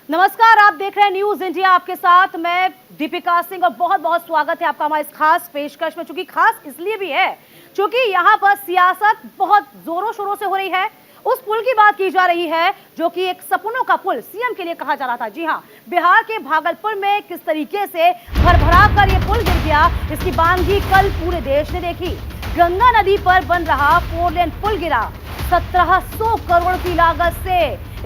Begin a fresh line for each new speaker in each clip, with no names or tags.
नमस्कार, आप देख रहे हैं न्यूज इंडिया। आपके साथ मैं दीपिका सिंह और बहुत बहुत स्वागत है आपका हमारे इस खास पेशकश में। चूंकि खास इसलिए भी है क्योंकि यहाँ पर सियासत बहुत जोरों शोरों से हो रही है। उस पुल की बात की जा रही है जो कि एक सपनों का पुल सीएम के लिए कहा जा रहा था। जी हाँ, बिहार के भागलपुर में किस तरीके से भरभरा कर ये पुल गिर गया, इसकी बानगी कल पूरे देश ने देखी। गंगा नदी पर बन रहा 4 लेन पुल गिरा। 1700 करोड़ की लागत से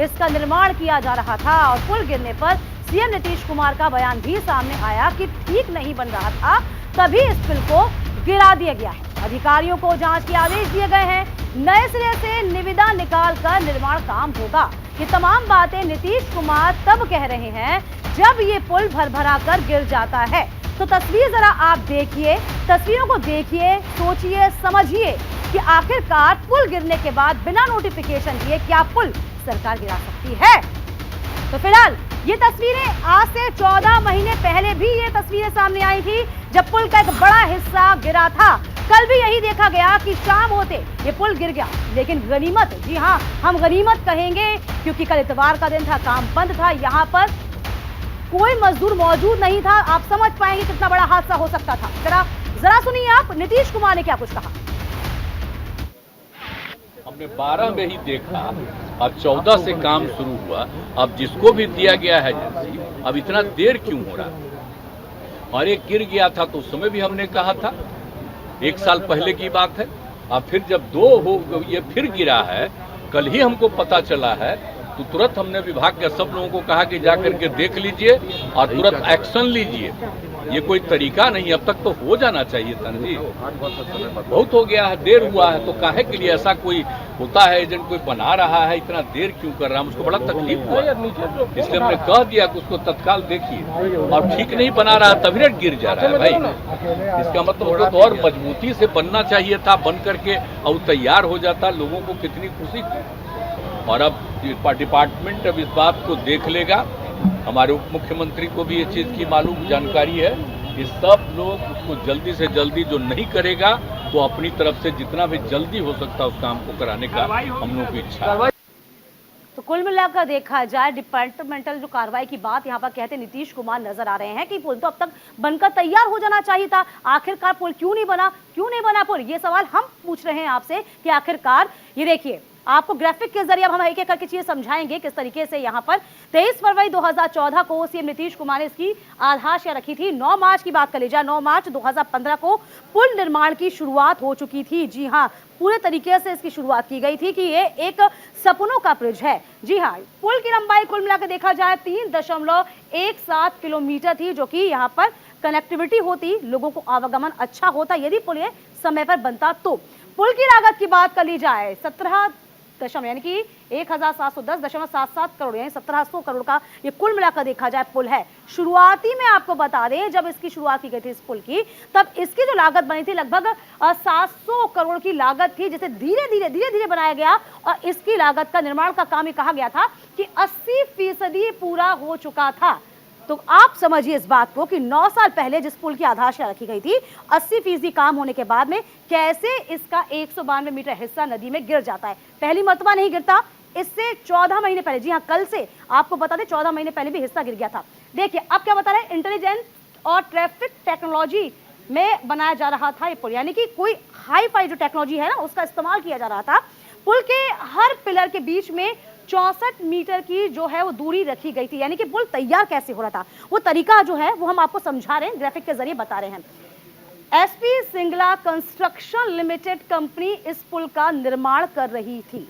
इसका निर्माण किया जा रहा था और पुल गिरने पर सीएम नीतीश कुमार का बयान भी सामने आया कि ठीक नहीं बन रहा था, तभी इस पुल को गिरा दिया गया है। अधिकारियों को जांच के आदेश दिए गए हैं। नए सिरे से निविदा निकालकर निर्माण काम होगा। ये तमाम बातें नीतीश कुमार तब कह रहे हैं जब ये पुल भरभरा कर गिर जाता है। तो तस्वीर जरा आप देखिए, तस्वीरों को देखिए, सोचिए, समझिए कि आखिरकार पुल गिरने के बाद बिना नोटिफिकेशन दिए क्या पुल सरकार गिरा सकती है। तो फिलहाल ये तस्वीरें आज से 14 महीने पहले भी ये तस्वीरें सामने आई थी जब पुल का एक बड़ा हिस्सा गिरा था। कल भी यही देखा गया कि शाम होते ये पुल गिर गया, लेकिन गनीमत, जी हाँ, हम गनीमत कहेंगे क्योंकि कल इतवार का दिन था, काम बंद था, यहाँ पर कोई मजदूर मौजूद नहीं था। आप समझ पाएंगे कितना बड़ा हादसा हो सकता था। जरा सुनिए आप, नीतीश कुमार ने क्या कुछ कहा।
हमने 12 में ही देखा, अब 14 से काम शुरू हुआ। अब जिसको भी दिया गया है एजेंसी, अब इतना देर क्यों हो रहा। और एक गिर गया था तो उस समय भी हमने कहा था, 1 साल पहले की बात है। अब फिर जब 2 हो ये फिर गिरा है, कल ही हमको पता चला है, तो तुरंत हमने विभाग के सब लोगों को कहा कि जाकर के देख लीजिए और तुरंत एक्शन लीजिए। ये कोई तरीका नहीं, अब तक तो हो जाना चाहिए था जी। बहुत हो गया है, देर हुआ है, तो काहे के लिए ऐसा कोई होता है, एजेंट कोई बना रहा है, इतना देर क्यों कर रहा है। मुझको बड़ा तकलीफ हुआ, इसलिए हमने कह दिया कि उसको तत्काल देखिए। और ठीक नहीं बना रहा है तभी गिर जा रहा है भाई। इसका मतलब उसको तो और मजबूती से बनना चाहिए था, बन करके और तैयार हो जाता, लोगों को कितनी खुशी थी। और अब डिपार्टमेंट अब इस बात को देख लेगा। हमारे उप मुख्यमंत्री को भी ये चीज़ की मालूम जानकारी है कि सब लोग उसको जल्दी से जल्दी, जो नहीं करेगा तो अपनी तरफ से जितना भी जल्दी हो सकता है उस काम को कराने का हम लोगों की इच्छा है।
तो कुल मिलाकर देखा जाए, डिपार्टमेंटल जो कार्रवाई की बात यहाँ पर कहते नीतीश कुमार नजर आ रहे हैं कि पुल तो अब तक बनकर तैयार हो जाना चाहिए था। आखिरकार पुल क्यों नहीं बना पुल, ये सवाल हम पूछ रहे हैं आपसे कि आखिरकार। ये देखिए, आपको ग्राफिक के जरिए अब हम एक एक करके चीजें समझाएंगे किस तरीके से यहाँ पर 23 फरवरी 2014 को सीएम नीतीश कुमार ने इसकी आधारशिला रखी थी। 9 मार्च की बात कर लीजिए, 9 मार्च 2015 को पुल निर्माण की शुरुआत हो चुकी थी। जी हाँ, पूरे तरीके से इसकी शुरुआत की गई थी कि ये एक सपनों का ब्रिज है। जी हाँ, पुल की लंबाई कुल मिलाकर देखा जाए 3.17 किलोमीटर थी, जो कि यहाँ पर कनेक्टिविटी होती, लोगों को आवागमन अच्छा होता यदि पुल ये समय पर बनता। तो पुल की लागत की बात कर ली जाए 17 यानी कि 1710.77 करोड़, यानी 1700 करोड़ का ये कुल मिलाकर देखा जाए पुल है। शुरुआती में आपको बता दें, जब इसकी शुरुआत की गई थी इस पुल की, तब इसकी जो लागत बनी थी लगभग 700 करोड़ की लागत थी, जिसे धीरे धीरे बनाया गया और इसकी लागत का निर्माण का काम ही कहा गया था कि 80% पूरा हो चुका था। तो आप समझिए इस बात को कि 9 साल पहले जिस पुल की आधारशिला रखी गई थी, 80% काम होने के बाद में कैसे इसका 192 मीटर हिस्सा नदी में गिर जाता है। पहली मर्तबा नहीं गिरता, इससे 14 महीने पहले, जी हाँ, कल से आपको बता दें 14 महीने पहले भी हिस्सा गिर गया था। देखिए अब क्या बता रहे हैं, इंटेलिजेंस और ट्रैफिक टेक्नोलॉजी में बनाया जा रहा था ये पुल, यानी कि कोई हाई फाई जो टेक्नोलॉजी है ना, उसका इस्तेमाल किया जा रहा था। पुल के हर पिलर के बीच में 64 मीटर की जो है वो दूरी रखी गई थी। यानी कि पुल तैयार कैसे हो रहा था, वो तरीका जो है वो हम आपको समझा रहे हैं, ग्राफिक के जरिए बता रहे हैं। SP Singla construction limited company इस पुल का निर्माण कर रही थी।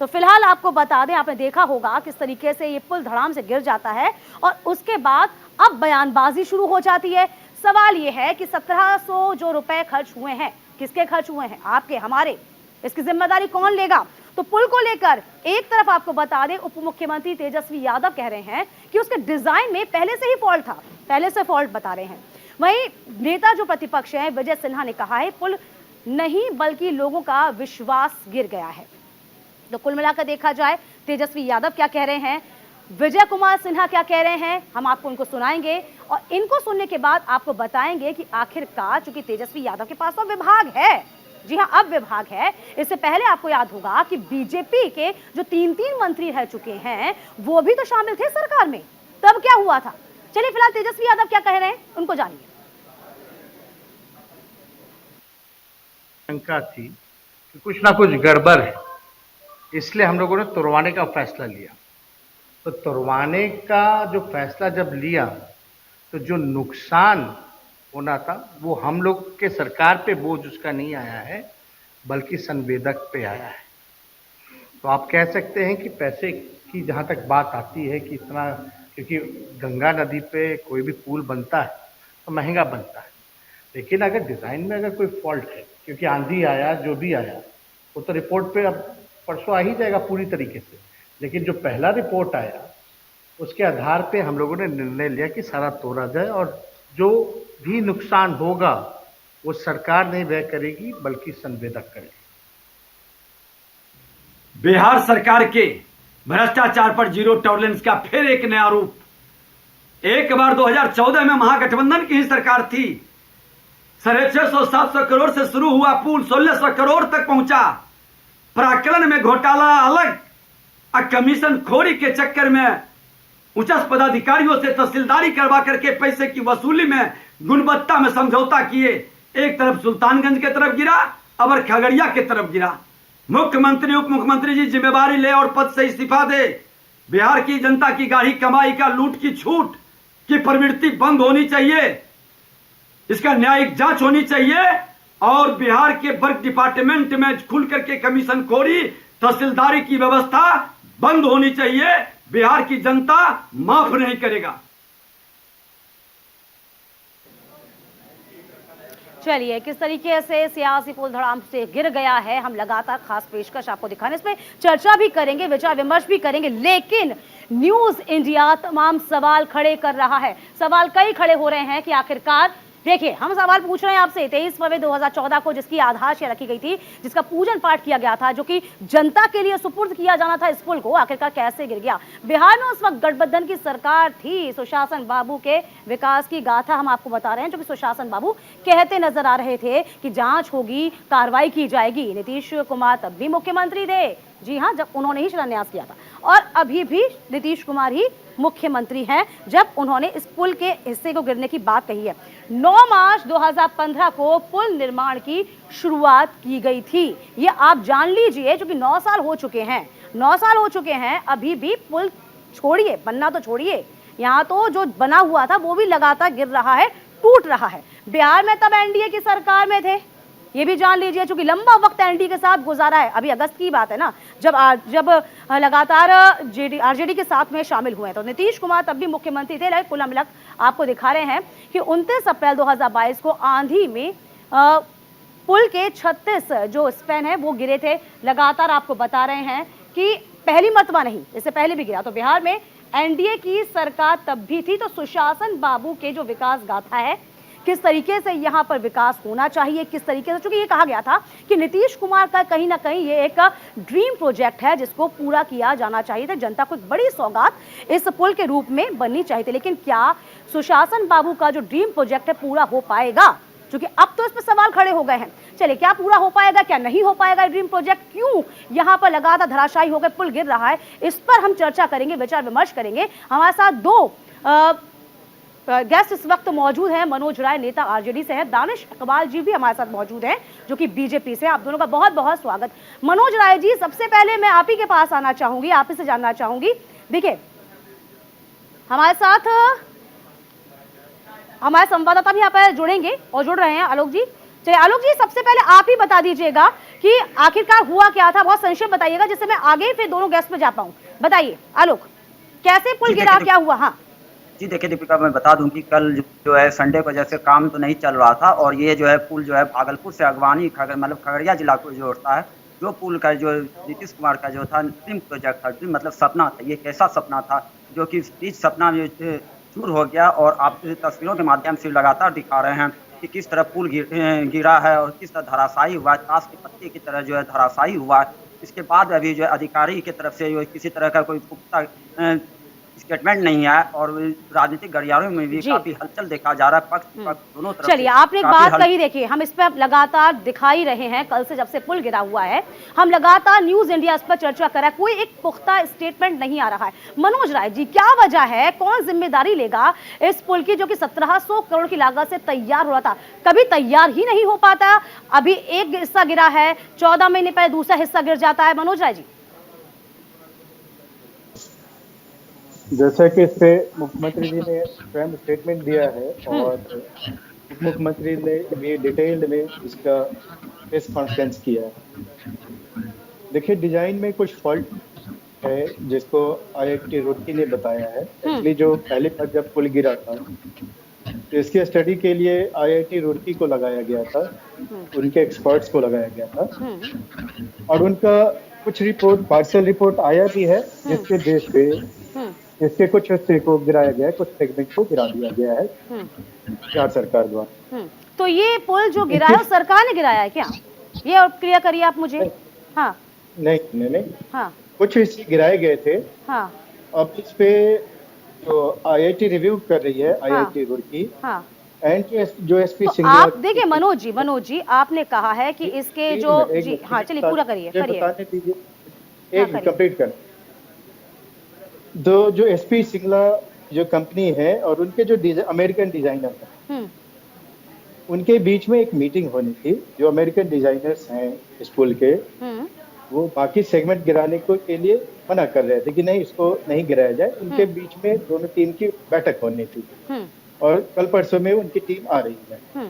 तो फिलहाल आपको बता दें, आपने देखा होगा किस तरीके से ये पुल धड़ाम से गिर जाता है और उसके बाद अब बयानबाजी शुरू हो जाती है। सवाल ये है कि 1700 जो रुपए खर्च हुए हैं, किसके खर्च हुए हैं, आपके, हमारे, इसकी जिम्मेदारी कौन लेगा। तो पुल को लेकर एक तरफ आपको बता दें, उप मुख्यमंत्री तेजस्वी यादव कह रहे हैं कि उसके डिजाइन में पहले से ही फॉल्ट था, पहले से फॉल्ट बता रहे हैं। वहीं नेता जो प्रतिपक्ष हैं विजय सिन्हा ने कहा है पुल नहीं बल्कि लोगों का विश्वास गिर गया है। तो कुल मिलाकर देखा जाए तेजस्वी यादव क्या कह रहे हैं, विजय कुमार सिन्हा क्या कह रहे हैं, हम आपको उनको सुनाएंगे और इनको सुनने के बाद आपको बताएंगे कि आखिरकार, चूंकि तेजस्वी यादव के पास तो विभाग है, जी हाँ, अब विभाग है। इससे पहले आपको याद होगा कि बीजेपी के जो 3 मंत्री रह चुके हैं वो भी तो शामिल थे सरकार में। तब क्या हुआ था? चलिए फिलहाल तेजस्वी यादव क्या कह रहे हैं उनको जानिए।
शंका थी कि कुछ ना कुछ गड़बड़ है, इसलिए हम लोगों ने तुड़वाने का फैसला लिया। तो तुड़वाने का जो फैसला जब लिया तो जो नुकसान होना था वो हम लोग के सरकार पे बोझ उसका नहीं आया है, बल्कि संवेदक पे आया है। तो आप कह सकते हैं कि पैसे की जहाँ तक बात आती है कि इतना, क्योंकि गंगा नदी पे कोई भी पुल बनता है तो महंगा बनता है, लेकिन अगर डिज़ाइन में अगर कोई फॉल्ट है, क्योंकि आंधी आया जो भी आया वो तो रिपोर्ट पे अब परसों आ ही जाएगा पूरी तरीके से, लेकिन जो पहला रिपोर्ट आया उसके आधार पे हम लोगों ने निर्णय लिया कि सारा तोड़ा जाए और जो भी नुकसान होगा वो सरकार नहीं वह करेगी बल्कि संवेदक करेगी।
बिहार सरकार के भ्रष्टाचार पर जीरो टॉलरेंस का फिर एक नया रूप। एक बार 2014 में महागठबंधन की ही सरकार थी। 650-700 करोड़ से शुरू हुआ पुल 1600 करोड़ तक पहुंचा। प्राक्कलन में घोटाला अलग, कमीशन खोरी के चक्कर में उच्च पदाधिकारियों से तहसीलदारी करवा करके पैसे की वसूली में गुणवत्ता में समझौता किए। एक तरफ सुल्तानगंज के तरफ गिरा, अबर खगड़िया के तरफ गिरा। मुख्यमंत्री उप मुख्यमंत्री जी जिम्मेवारी ले और पद से इस्तीफा दे। बिहार की जनता की गाढ़ी कमाई का लूट की छूट की प्रवृत्ति बंद होनी चाहिए, इसका न्यायिक जांच होनी चाहिए और बिहार के वर्क डिपार्टमेंट में खुल करके कमीशन खोरी तहसीलदारी की व्यवस्था बंद होनी चाहिए। बिहार की जनता माफ नहीं करेगा।
चलिए किस तरीके से सियासी पुल धड़ाम से गिर गया है, हम लगातार खास पेशकश आपको दिखाने, इस पे चर्चा भी करेंगे, विचार विमर्श भी करेंगे, लेकिन न्यूज इंडिया तमाम सवाल खड़े कर रहा है। सवाल कई खड़े हो रहे हैं कि आखिरकार देखिए, हम सवाल पूछ रहे हैं आपसे 23 फरवरी 2014 को जिसकी आधारशिला रखी गई थी, जिसका पूजन पाठ किया गया था, जो कि जनता के लिए सुपुर्द किया जाना था, इस पुल को आखिरकार कैसे गिर गया। बिहार में उस वक्त गठबंधन की सरकार थी। सुशासन बाबू के विकास की गाथा हम आपको बता रहे हैं, जो कि सुशासन बाबू कहते नजर आ रहे थे कि जांच होगी, कार्रवाई की जाएगी। नीतीश कुमार तब भी मुख्यमंत्री थे, जी हाँ, जब उन्होंने ही शिलान्यास किया था, और अभी भी नीतीश कुमार ही मुख्यमंत्री हैं जब उन्होंने इस पुल के हिस्से को गिरने की बात कही है। 9 मार्च 2015 को पुल निर्माण की शुरुआत की गई थी। ये आप जान लीजिए, जो कि 9 साल हो चुके हैं, 9 साल हो चुके हैं, अभी भी पुल छोड़िए, बनना तो छोड़िए, यहाँ तो जो बना हुआ था वो भी लगातार गिर रहा है, टूट रहा है। बिहार में तब एनडीए की सरकार में थे, ये भी जान लीजिए, चूंकि लंबा वक्त एनडीए के साथ गुजारा है। अभी अगस्त की बात है ना, जब लगातार आरजेडी के साथ में शामिल हुए, तो नीतीश कुमार तब भी मुख्यमंत्री थे। कुल मिलाकर आपको दिखा रहे हैं कि 29 अप्रैल 2022 को आंधी में पुल के 36 जो स्पैन है वो गिरे थे। लगातार आपको बता रहे हैं कि पहली मर्तबा नहीं, इससे पहले भी गिरा। तो बिहार में एनडीए की सरकार तब भी थी। तो सुशासन बाबू के जो विकास गाथा है, किस तरीके से यहाँ पर विकास होना चाहिए, किस तरीके से, चूंकि ये कहा गया था कि नीतीश कुमार का कहीं ना कहीं ये एक ड्रीम प्रोजेक्ट है जिसको पूरा किया जाना चाहिए था। जनता को एक बड़ी सौगात इस पुल के रूप में बननी चाहिए थी। लेकिन क्या सुशासन बाबू का जो ड्रीम प्रोजेक्ट है पूरा हो पाएगा? क्योंकि अब तो इस पर सवाल खड़े हो गए हैं। चलिए, क्या पूरा हो पाएगा, क्या नहीं हो पाएगा ड्रीम प्रोजेक्ट, क्यों यहाँ पर लगातार धराशायी होकर पुल गिर रहा है, इस पर हम चर्चा करेंगे, विचार विमर्श करेंगे। हमारे साथ दो गेस्ट इस वक्त मौजूद हैं। मनोज राय नेता आरजेडी से हैं, दानिश इकबाल जी भी हमारे साथ मौजूद हैं जो कि बीजेपी से। आप दोनों का बहुत बहुत स्वागत। मनोज राय जी, सबसे पहले मैं आप ही के पास आना चाहूंगी, आप ही से जानना चाहूंगी। देखिए, हमारे साथ हमारे संवाददाता भी यहाँ पर जुड़ेंगे और जुड़ रहे हैं, आलोक जी। चलिए आलोक जी, सबसे पहले आप ही बता दीजिएगा कि आखिरकार हुआ क्या था, बहुत संक्षेप बताइएगा जिससे मैं आगे फिर दोनों गेस्ट पे जा पाऊं। बताइए आलोक, कैसे पुल गिरा, क्या हुआ? हाँ
जी, देखिए दीपिका, मैं बता दूं कि कल जो है संडे को जैसे काम तो नहीं चल रहा था, और ये जो है पुल जो है भागलपुर से अगवानी मतलब खगड़िया जिला को जोड़ता है। जो पुल का जो नीतीश कुमार का जो था ड्रीम प्रोजेक्ट था, ड्रीम मतलब सपना था, ये कैसा सपना था जो कि इस सपना में चूर हो गया। और आप तस्वीरों के माध्यम से लगातार दिखा रहे हैं कि किस तरह पुल गिरा है और किस तरह धराशायी हुआ, ताश के पत्ते की तरह जो है धराशायी हुआ। इसके बाद अभी जो है अधिकारी की तरफ से किसी तरह का कोई पुख्ता स्टेटमेंट नहीं आया और राजनीतिक गलियारों में भी
जी।
काफी हलचल देखा जा रहा है, पक्ष विपक्ष दोनों तरफ
चलिए,
से
आपने एक
काफी
बात
हल-
कही, देखिए हम इस पर लगातार दिखाई रहे हैं, कल से जब से पुल गिरा हुआ है हम लगातार न्यूज इंडिया इस पर चर्चा कर रहा है, कोई एक पुख्ता स्टेटमेंट नहीं आ रहा है। मनोज राय जी, क्या वजह है, कौन जिम्मेदारी लेगा इस पुल की जो कि 1700 करोड़ की लागत से तैयार हो रहा था, कभी तैयार ही नहीं हो पाता? अभी एक हिस्सा गिरा है, 14 महीने पहले दूसरा हिस्सा गिर जाता है। मनोज राय जी।
जैसा कि इस पे मुख्यमंत्री जी ने स्वयं स्टेटमेंट दिया है और उप मुख्यमंत्री ने भी डिटेल्ड में इसका प्रेस कॉन्फ्रेंस किया है। देखिए, डिजाइन में कुछ फॉल्ट है जिसको IIT रुड़की ने बताया है। एक्चुअली जो पहली बार जब पुल गिरा था तो इसके स्टडी के लिए IIT रुड़की को लगाया गया था, उनके एक्सपर्ट्स को लगाया गया था और उनका कुछ रिपोर्ट, पार्शियल रिपोर्ट आया भी है जिसके देश पे इसके कुछ हिस्से को गिराया गया है, कुछ सेगमेंट को गिरा दिया गया है बिहार सरकार द्वारा।
तो ये पुल जो गिरा है वो सरकार ने गिराया है क्या? ये और क्लियर करिए आप मुझे। हाँ
नहीं,
हाँ
कुछ हिस्से गिराए गए थे।
हाँ
अब इस पे जो IIT रिव्यू कर रही है, IIT रुड़की
हाँ।
एंड जो SP
तो
सिंगला।
आप देखिए मनोज जी, आपने कहा है कि इसके जो जी हाँ, चलिए पूरा करिए।
बताने दीजिए, एक
करिए।
कंप्लीट कर दो। जो SP सिंगला जो कंपनी है और उनके जो अमेरिकन डिजाइनर है, उनके बीच में एक मीटिंग होनी थी। जो अमेरिकन डिजाइनर्स हैं इस पुल के, वो बाकी सेगमेंट गिराने को के लिए मना कर रहे थे कि नहीं, इसको नहीं गिराया जाए। उनके बीच में दोनों टीम की बैठक होनी थी और कल परसों में उनकी टीम आ रही है।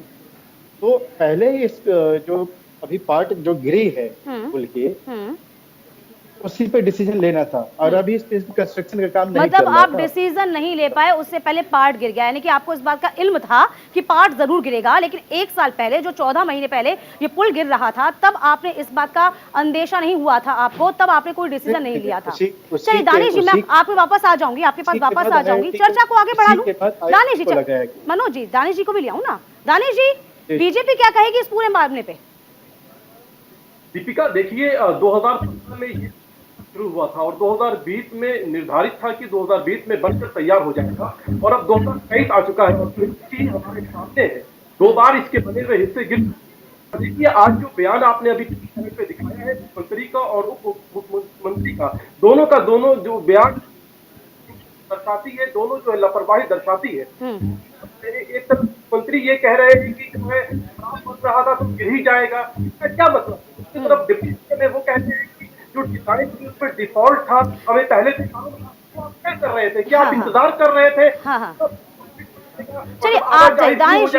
तो पहले इस जो अभी पार्ट जो गिरी है पुल की, उसी पे डिसीजन लेना था और अभी इस कंस्ट्रक्शन का काम नहीं
मतलब
चल रहा
आप
था।
डिसीजन नहीं ले पाए, उससे पहले पार्ट गिर गया, यानी कि आपको इस बात का इल्म था कि पार्ट जरूर गिरेगा, लेकिन एक साल पहले, जो 14 महीने पहले ये पुल गिर रहा था, तब आपने इस बात का अंदेशा नहीं हुआ था आपको, तब आपने कोई डिसीजन नहीं लिया था। चलिए दानिश जी, मैं आप पे वापस आ जाऊंगी, आपके पास वापस आ जाऊंगी, चर्चा को आगे बढ़ा लूं। दानिश जी, मनोज जी, दानिश जी को भी ले आऊं ना। दानिश जी, बीजेपी क्या कहेगी इस पूरे मामले पे?
दीपिका, देखिए 2015 में ये शुरू हुआ था और 2020 में निर्धारित था कि 2020 में बनकर तैयार हो जाएगा और अब 2023 आ चुका है और हमारे सामने है। 2 बार इसके बने हुए हिस्से गिर। देखिए, आज जो बयान आपने अभी पे दिखाया है मंत्री का और उप मुख्यमंत्री का, दोनों जो बयान दर्शाती है, दोनों जो है लापरवाही दर्शाती है। एक तरफ मंत्री ये कह रहे हैं कि जो है खराब बन रहा था तो गिर ही जाएगा, क्या मतलब? दूसरी तरफ डिप्टी में वो कहते हैं कि जो डिजाइन उस पर डिफॉल्ट था, हमें पहले से आप क्या कर रहे थे, क्या आप इंतजार कर रहे थे?
चलिए आप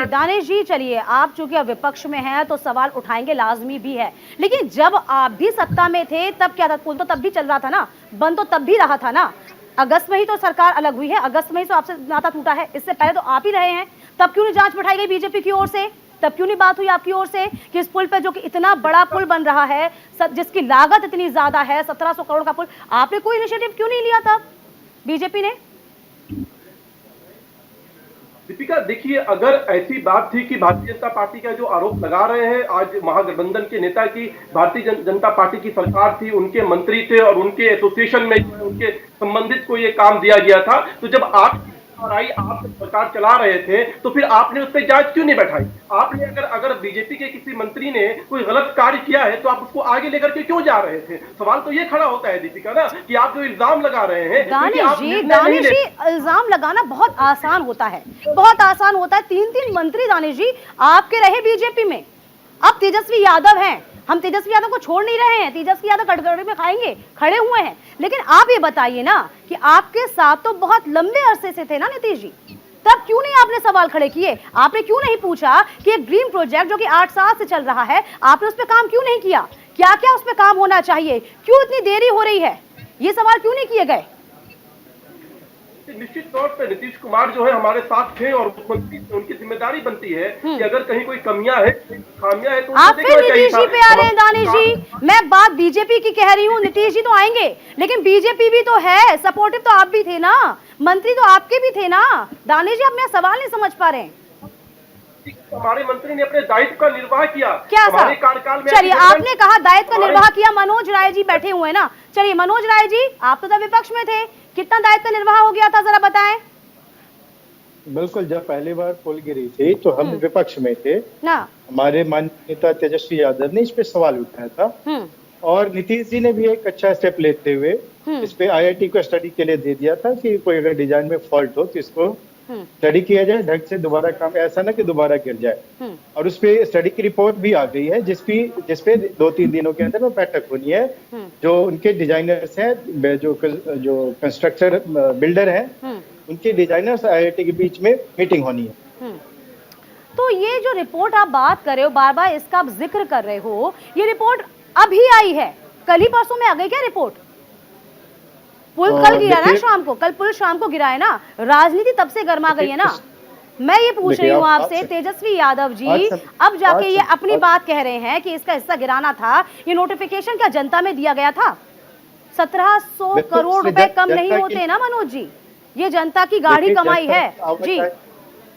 दानिश जी, चलिए आप चूंकि अब विपक्ष में हैं तो सवाल उठाएंगे, लाजमी भी है, लेकिन जब आप भी सत्ता में थे तब क्या था? पुल तो तब भी चल रहा था ना, बंद तो तब भी रहा था ना। अगस्त में ही तो सरकार अलग हुई है, अगस्त में ही तो आपसे नाता टूटा है, इससे पहले तो आप ही रहे हैं। तब क्यों नहीं जांच बैठाई गई बीजेपी की ओर से? तब क्यों नहीं बात हुई आपकी ओर से कि इस पुल पे, जो कि इतना बड़ा पुल बन रहा है, जिसकी लागत इतनी ज्यादा है, 1700 करोड़ का पुल, आपने कोई इनिशिएटिव क्यों नहीं लिया तब बीजेपी ने?
दीपिका, देखिए, अगर ऐसी बात थी कि भारतीय जनता पार्टी का जो आरोप लगा रहे हैं आज महागठबंधन के नेता की भारतीय जनता पार्टी की सरकार थी, उनके मंत्री थे और उनके एसोसिएशन में उनके संबंधित को ये काम दिया गया था, तो जब आप सरकार चला रहे थे तो फिर आपने उस पर जांच क्यों नहीं बैठाई? आपने अगर बीजेपी के किसी मंत्री ने कोई गलत कार्य किया है तो आप उसको आगे लेकर के क्यों जा रहे थे? सवाल तो ये खड़ा होता है दीपिका ना, कि आप जो इल्जाम लगा रहे हैं।
दानिश जी, इल्जाम लगाना बहुत आसान होता है, बहुत आसान होता है। 3 मंत्री दानिश जी आपके रहे बीजेपी में, अब तेजस्वी यादव हैं, हम तेजस्वी यादव को छोड़ नहीं रहे हैं, तेजस्वी यादव कटघरे में खाएंगे, खड़े हुए हैं, लेकिन आप ये बताइए ना कि आपके साथ तो बहुत लंबे अरसे से थे ना नीतीश जी, तब क्यों नहीं आपने सवाल खड़े किए? आपने क्यों नहीं पूछा कि एक ड्रीम प्रोजेक्ट जो कि 8 साल से चल रहा है, आपने उस पर काम क्यों नहीं किया? क्या क्या उस पर काम होना चाहिए, क्यों इतनी देरी हो रही है? ये सवाल क्यों नहीं किए गए?
निश्चित तौर पर नीतीश कुमार जो है हमारे साथ थे और मुख्यमंत्री, उनकी जिम्मेदारी बनती है कि अगर कहीं कोई कमियां है, खामियां है, तो
आप फिर नीतीश जी पे आ रहे हैं दानिश जी। मैं बात बीजेपी की कह रही हूँ, नीतीश जी तो आएंगे, लेकिन बीजेपी भी तो है, सपोर्टिव तो आप भी थे ना, मंत्री तो आपके भी थे ना। दानिश जी, आप मेरा सवाल नहीं समझ पा रहे हैं।
हमारे मंत्री ने अपने दायित्व का निर्वाह किया।
क्या
हमारे
साहब?
कार्यकाल में
चलिए, आपने कहा दायित्व का
हमारे-
निर्वाह किया, मनोज राय जी बैठे हुए हैं ना, चलिए मनोज राय जी, आप तो विपक्ष में थे, कितना दायित्व का निर्वाह हो गया था, जरा बताएं
बिल्कुल, जब पहली बार पुल गिरी थी तो हम विपक्ष में थे।
ना।
हमारे माननीय नेता तेजस्वी यादव ने इस पे सवाल उठाया था
हम्म
और नीतीश जी ने भी एक अच्छा स्टेप लेते हुए इस पे आईआईटी को स्टडी के लिए दे दिया था कि कोई अगर डिजाइन में फॉल्ट हो तो इसको स्टडी किया जाए, ढंग से दोबारा काम, ऐसा ना कि दोबारा गिर जाए। और उस पे स्टडी की रिपोर्ट भी आ गई है जिसपे 2-3 दिनों के अंदर वो बैठक होनी है। जो उनके डिजाइनर्स हैं, जो कंस्ट्रक्टर बिल्डर हैं, उनके डिजाइनर्स आईआईटी के बीच में मीटिंग होनी है।
तो ये जो रिपोर्ट आप बात कर रहे हो, बार बार इसका आप जिक्र कर रहे हो, ये रिपोर्ट अभी आई है, कल ही परसों में आ गई क्या रिपोर्ट? पुल कल गिरा ना शाम को, कल पुल शाम को गिरा है ना, राजनीति तब से गर्मा गई है ना। मैं ये पूछ रही हूँ आपसे, तेजस्वी यादव जी अब जाके ये अपनी बात कह रहे हैं कि इसका हिस्सा गिराना था, ये नोटिफिकेशन क्या जनता में दिया गया था? 1700 करोड़ रुपए कम नहीं होते ना मनोज जी, ये जनता की गाढ़ी कमाई है जी।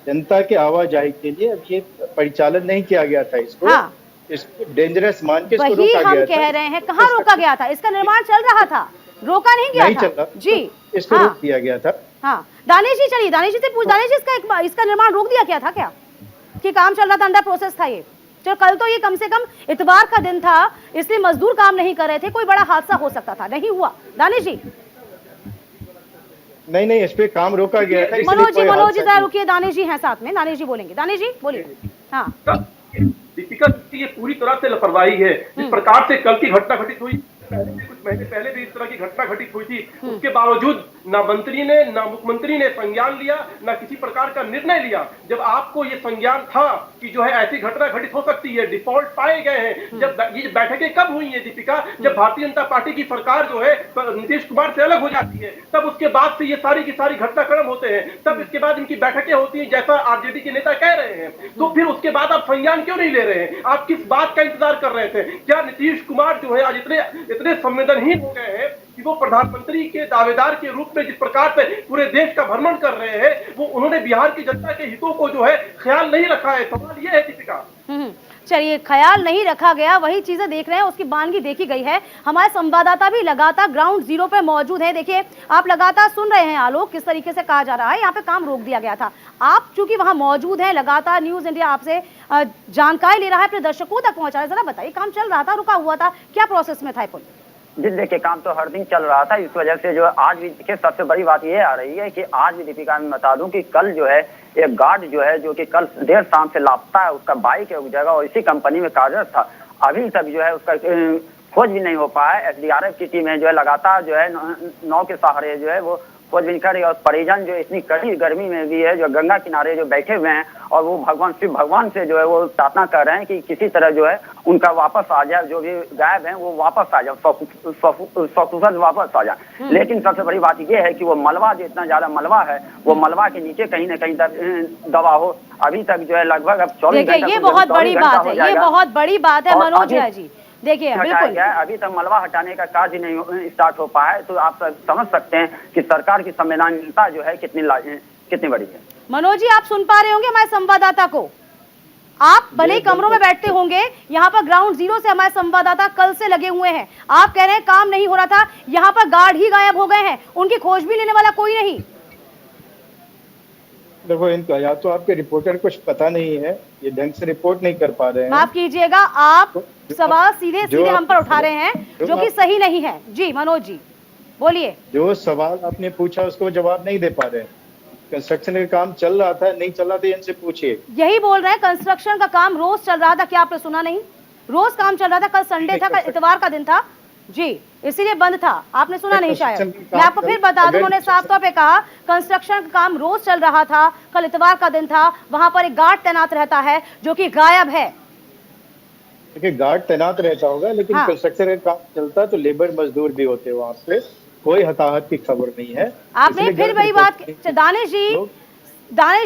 जनता के आवाजाही के लिए अब ये परिचालन नहीं किया गया था, इसको डेंजरस मान के इसको रोका गया था।
वही हम कह रहे हैं, कहाँ रोका गया था? इसका निर्माण चल रहा था, रोका नहीं गया था जी,
इसको रोक दिया गया था।
हाँ दानिश जी, चलिए दानिश जी से पूछ, दानिश जी इसका निर्माण रोक दिया क्या था क्या, कि काम चल रहा था, अंडर प्रोसेस था ये? चलो कल तो ये कम से कम इतवार का दिन था, इसलिए मजदूर काम नहीं कर रहे थे, कोई बड़ा हादसा हो सकता था, नहीं हुआ। दानिश जी
नहीं, इस पे काम रोका गया था।
मनोज जी जरा रुकिए, दानिश जी हैं साथ में, दानिश जी बोलेंगे। दानिश जी बोलिए। हाँ
दीपिका, ये पूरी तरह से लापरवाही है। इस प्रकार से कल की घटना घटित हुई, कुछ महीने पहले भी इस तरह की घटना घटित हुई थी, उसके बावजूद ना मंत्री ने, ना मुख्यमंत्री ने संज्ञान लिया, ना किसी प्रकार का निर्णय लिया। जब आपको ये संज्ञान था कि जो है ऐसी घटना घटित हो सकती है, डिफॉल्ट पाए गए हैं, जब ये बैठकें कब हुई है दीपिका? जब भारतीय जनता पार्टी की सरकार जो है नीतीश कुमार से अलग हो जाती है, तब उसके बाद से ये सारी की सारी घटनाक्रम होते हैं, तब इसके बाद इनकी बैठकें होती हैं, जैसा आरजेडी के नेता कह रहे हैं। तो फिर उसके बाद आप संज्ञान क्यों नहीं ले रहे हैं? आप किस बात का इंतजार कर रहे थे? क्या नीतीश कुमार जो है आज इतने संवेदनहीन हो गए हैं कि वो प्रधानमंत्री के दावेदार के रूप में जिस प्रकार से पूरे देश का भ्रमण कर रहे हैं, वो उन्होंने बिहार की जनता के हितों को जो है ख्याल नहीं रखा है? सवाल ये है दीपिका।
चलिए, ख्याल नहीं रखा गया, वही चीजें देख रहे हैं, उसकी बानगी देखी गई है। हमारे संवाददाता भी लगातार ग्राउंड जीरो पे मौजूद है। देखिए, आप लगातार सुन रहे हैं आलोक, किस तरीके से कहा जा रहा है यहाँ पे काम रोक दिया गया था। आप चूंकि वहां मौजूद हैं, लगातार न्यूज इंडिया आपसे जानकारी ले रहा है, अपने दर्शकों तक पहुंचा रहा है, जरा बताइए, काम चल रहा था, रुका हुआ था, क्या प्रोसेस में था पुल?
जी देखिए, काम तो हर दिन चल रहा था, इस वजह से जो आज भी देखिए, सबसे बड़ी बात ये आ रही है कि आज भी दीपिका मैं बता दूं कि कल जो है एक गार्ड जो है, जो कि कल देर शाम से लापता है, उसका बाइक है उस जगह और इसी कंपनी में कार्यरत था, अभी तक जो है उसका खोज भी नहीं हो पाया। एसडीआरएफ की टीम है जो है लगातार जो है नाव के सहारे जो है वो खोजबीन कर रही है, और परिजन जो इतनी कड़ी गर्मी में भी है जो गंगा किनारे जो बैठे हुए हैं, और वो शिव भगवान से जो है वो प्रार्थना कर रहे हैं कि किसी तरह जो है उनका वापस आ जाए, जो भी गायब है वो वापस आ जाए, सकुशल वापस आ जाए। लेकिन सबसे बड़ी बात ये है कि वो मलबा, जो इतना ज्यादा मलबा है, वो मलबा के नीचे कहीं ना कहीं दबा हो। अभी तक जो है लगभग अब 24 घंटे,
ये बहुत बड़ी बात है, ये बहुत बड़ी बात है मनोज जी। देखिए, बिल्कुल
अभी तक मलबा हटाने का कार्य नहीं स्टार्ट हो पाया है, तो आप समझ सकते हैं कि सरकार की संवेदनशीलता जो है कितनी बड़ी है।
मनोज जी, आप सुन पा रहे होंगे हमारे संवाददाता को, आप भले ही कमरों में बैठते होंगे, यहाँ पर ग्राउंड जीरो से हमारे संवाददाता कल से लगे हुए हैं। आप कह रहे हैं काम नहीं हो रहा था, यहाँ पर गार्ड ही गायब हो गए हैं, उनकी खोज भी लेने वाला कोई नहीं।
देखो, इनका या तो आपके रिपोर्टर कुछ पता नहीं है, ये ढंग से रिपोर्ट नहीं कर पा रहे हैं।
माफ कीजिएगा, आप सवाल सीधे सीधे हम पर उठा रहे हैं जो कि सही नहीं है। जी मनोज जी बोलिए।
जो सवाल आपने पूछा उसको जवाब नहीं दे पा रहे हैं। कंस्ट्रक्शन का काम चल रहा था, नहीं चल रहा था, इनसे पूछिए।
यही बोल रहे हैं, कंस्ट्रक्शन का काम रोज चल रहा था, क्या आपने सुना नहीं? रोज काम चल रहा था, कल संडे था, कल इतवार का दिन था जी, इसीलिए बंद था, आपने सुना नहीं शायद। मैं आपको फिर बता दूं, उन्होंने साफ तौर पे कहा कंस्ट्रक्शन का काम रोज चल रहा था, कल इतवार का दिन था, वहां पर एक गार्ड तैनात रहता है जो कि गायब है।
देखिए, गार्ड तैनात रहता होगा, लेकिन कंस्ट्रक्शन का काम चलता तो लेबर मजदूर भी होते वहां पे, कोई हताहत की खबर नहीं है।
आपने फिर वही बात, दानिश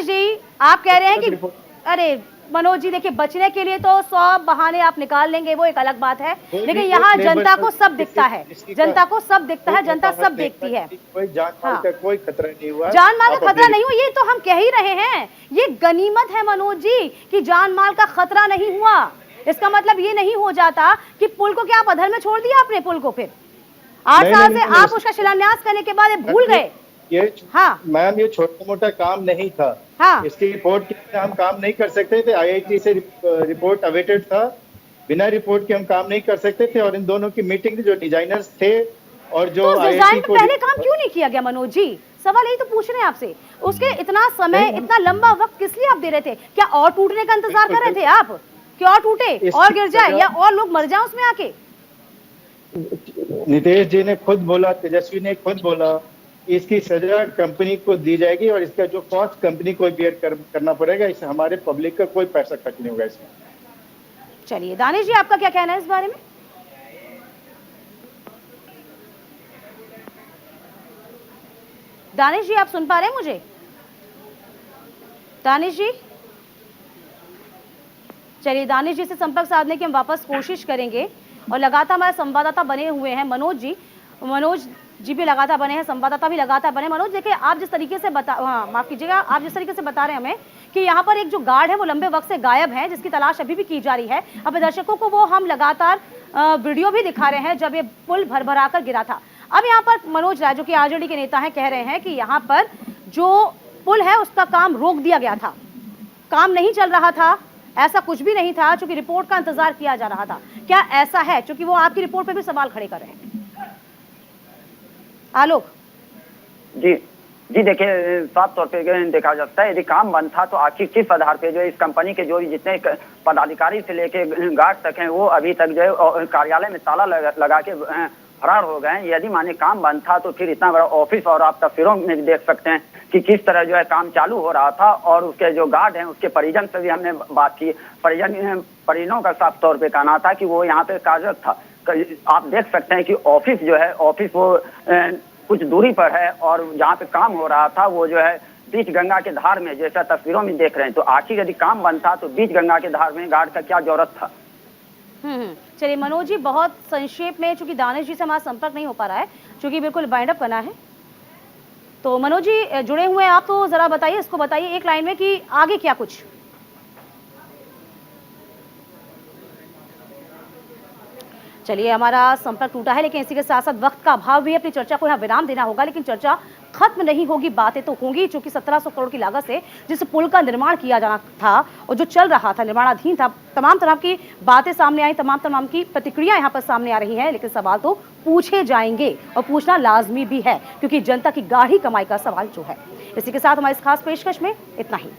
जी आप कह रहे हैं कि अरे मनोज जी देखिए, बचने के लिए तो 100 बहाने आप निकाल लेंगे, वो एक अलग बात है, लेकिन
एक
यहाँ
लेबर
जनता को सब दिखता है,
किसी का
जनता को सब दिखता है,
कोई
जनता
हताहत
सब
नहीं
देखती
हुआ,
है।
कोई जान माल
हाँ।
का कोई खतरा नहीं हुआ।
जान माल
आप
का खतरा
अपने-
नहीं हुआ, ये तो हम कह ही रहे हैं, ये गनीमत है मनोज जी कि जान माल का खतरा नहीं हुआ। इसका मतलब ये नहीं हो जाता कि पुल को क्या आप अधर में छोड़ दिया आपने पुल को, फिर 8
नहीं,
साल
नहीं,
से
नहीं,
आप उसका शिलान्यास करने के बाद ये भूल गए।
ये
हाँ।
मैम, ये छोटा मोटा काम नहीं था।
हाँ।
इसकी रिपोर्ट के बिना हम काम नहीं कर सकते थे। आईआईटी से रिपोर्ट अवेटेड था, बिना रिपोर्ट के हम काम नहीं कर सकते थे। और इन दोनों की मीटिंग, जो डिजाइनर्स थे और जो
तो डिजाइन
आईआईटी
में
को
पहले काम क्यों नहीं किया गया मनोज जी? सवाल यही तो पूछ रहे हैं आपसे। उसके इतना समय, इतना लंबा वक्त किस लिए आप दे रहे थे? क्या और टूटने का इंतजार कर रहे थे आप कि और टूटे और गिर जाए या और लोग मर जाए उसमें आके?
नीतीश जी ने खुद बोला, तेजस्वी ने खुद बोला, इसकी सजा कंपनी को दी जाएगी और इसका जो कॉस्ट कंपनी को बियर करना पड़ेगा। इससे हमारे पब्लिक का कोई पैसा खर्च नहीं होगा इसमें।
चलिए दानिश जी, आपका क्या कहना है इस बारे में? दानिश जी, आप सुन पा रहे हैं मुझे? दानिश जी, चलिए दानिश जी से संपर्क साधने की हम वापस कोशिश करेंगे। और लगातार हमारे संवाददाता बने हुए हैं मनोज जी भी लगातार बने हैं, संवाददाता भी लगातार बने। मनोज देखिए, आप जिस तरीके से माफ कीजिएगा, आप जिस तरीके से बता रहे हैं हमें कि यहाँ पर एक जो गार्ड है वो लंबे वक्त से गायब है, जिसकी तलाश अभी भी की जा रही है। अब दर्शकों को वो हम लगातार वीडियो भी दिखा रहे हैं जब ये पुल भर कर गिरा था। अब यहाँ पर मनोज राय, जो कि आरजेडी के नेता हैं, कह रहे हैं कि यहाँ पर जो पुल है उसका काम रोक दिया गया था, काम नहीं चल रहा था, ऐसा कुछ भी नहीं था, चूंकि रिपोर्ट का इंतजार किया जा रहा था। क्या ऐसा है? चूंकि वो आपकी रिपोर्ट पे भी सवाल खड़े कर रहे हैं। आलोक
जी जी, देखिए साफ तौर पे देखा जा सकता है, यदि काम बंद था तो आखिर किस आधार पे जो इस कंपनी के जो भी जितने पदाधिकारी से लेके गार्ड तक हैं वो अभी तक जो है कार्यालय में ताला लगा के फरार हो गए हैं। यदि माने काम बंद था तो फिर इतना बड़ा ऑफिस, और आप तस्वीरों में भी देख सकते हैं कि किस तरह जो है काम चालू हो रहा था। और उसके जो गार्ड हैं उसके परिजन से भी हमने बात की, परिजनों का साफ तौर पे कहना था कि वो यहाँ पे कार्यरत था। आप देख सकते हैं कि ऑफिस जो है, ऑफिस वो कुछ दूरी पर है और जहाँ पे काम हो रहा था वो जो है बीच गंगा के धार में, जैसा तस्वीरों में देख रहे हैं। तो आखिर यदि काम बंद था तो बीच गंगा के धार में गार्ड का क्या जरूरत था?
चलिए मनोज जी, बहुत संक्षेप में, चूंकि दानिश जी से हमारा संपर्क नहीं हो पा रहा है, चूंकि बिल्कुल बाइंड अप करना है, तो मनोज जी जुड़े हुए हैं आप, तो जरा बताइए, इसको बताइए एक लाइन में कि आगे क्या कुछ। चलिए, हमारा संपर्क टूटा है, लेकिन इसी के साथ साथ वक्त का अभाव भी है, अपनी चर्चा को यहाँ विराम देना होगा। लेकिन चर्चा खत्म नहीं होगी, बातें तो होंगी, चूंकि 1700 करोड़ की लागत से जिस पुल का निर्माण किया जाना था और जो चल रहा था, निर्माणाधीन था, तमाम तरह की बातें सामने आई, तमाम की प्रतिक्रिया यहाँ पर सामने आ रही है। लेकिन सवाल तो पूछे जाएंगे और पूछना लाजमी भी है, क्योंकि जनता की गाढ़ी कमाई का सवाल जो है। इसी के साथ हमारी इस खास पेशकश में इतना ही।